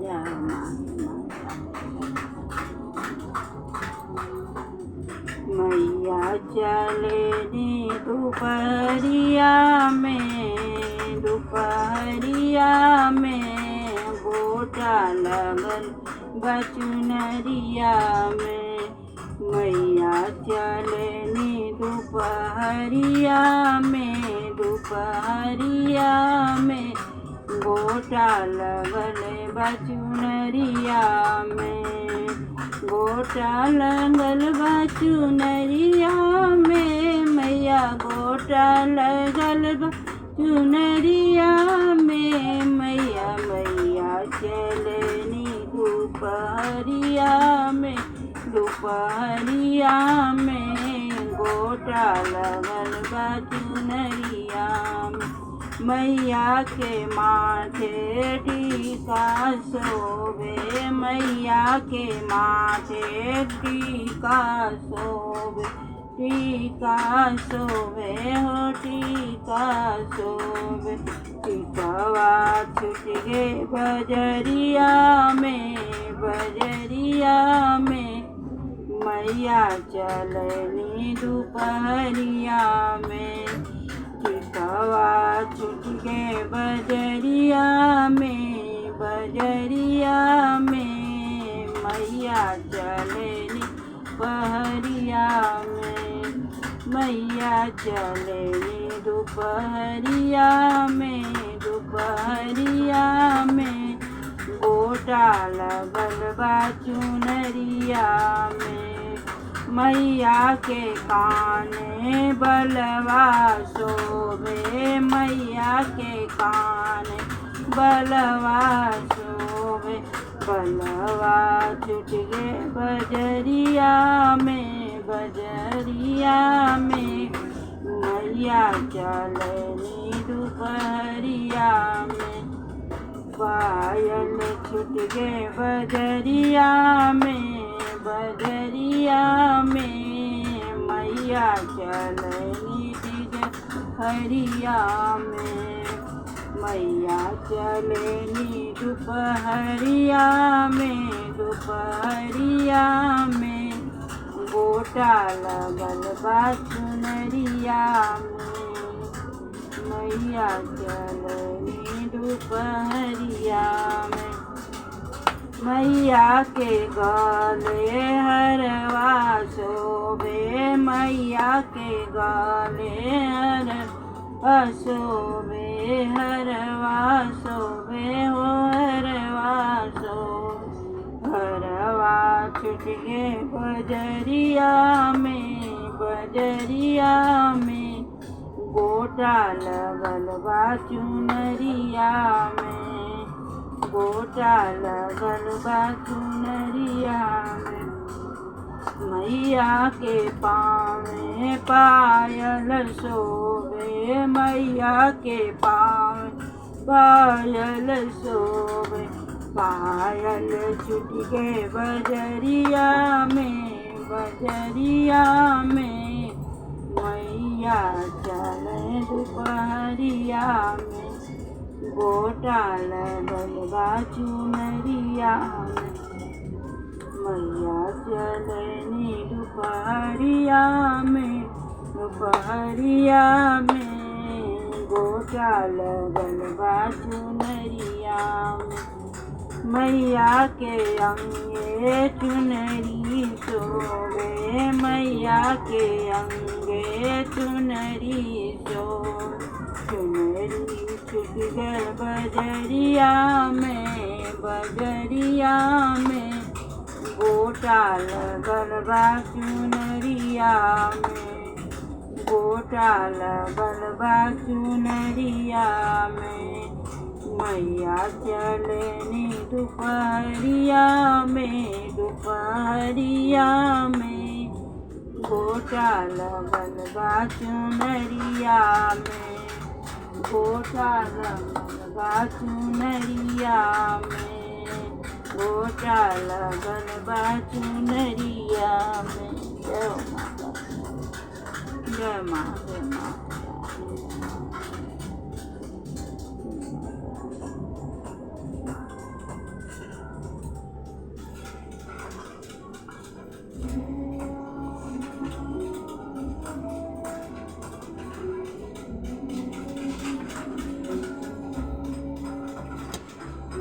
माया मैया चले नी दोपहरिया में गोटा लगल बचुनरिया में मैया चले नी दोपहरिया में गोटा लगल बचुनरिया में गोटा लगल बचुनरिया में मैया गोटा लगल बचुनरिया में मैया चलनी दोपहरिया में गोटा लगल बचुनरिया में मैया के माथे टीका शोभे मैया के माथे टीका शोभे हो टीका शोभे टीकावा छुट गे बजरिया में मैया चलनी दोपहरिया में टीकावा छुट गे बजरिया में मैया चलनी दोपहरिया में गोटा लगल बचुनरिया में मैया के काने बलवा शोभे मैया के काने बलवा शोभे बलवा छुट गे बजरिया में मैया चलनी दोपहरिया में पायल छुट गे बजरिया में मैया चलनी दोपहरिया में मैया चलनी दोपहरिया में गोटा लगल बचुनरिया में मैया चलनी दोपहरिया में मैया के गले हरवा शोभे मैया के गले हरवा शोभे हो हरवा छुट गे बजरिया में गोटा लगल बचुनरिया में मैया के पाँव में पायल शोभे मैया के पाँव पायल शोभे पायल छुट गे बजरिया में मैया चले दोपहरिया में गोटा लगल बचुनरिया में मैया चलनी दोपहरिया में गोटा लगल बचुनरिया में मैया के अंगे चुनरी शोभे मैया के अंगे चुनरी छुट गए बजरिया में गोटा लगल बचुनरिया में मैया चलनी दोपहरिया में गोटा लगल बचुनरिया में गोटा लगल बचुनरिया में जय माता जय माँ।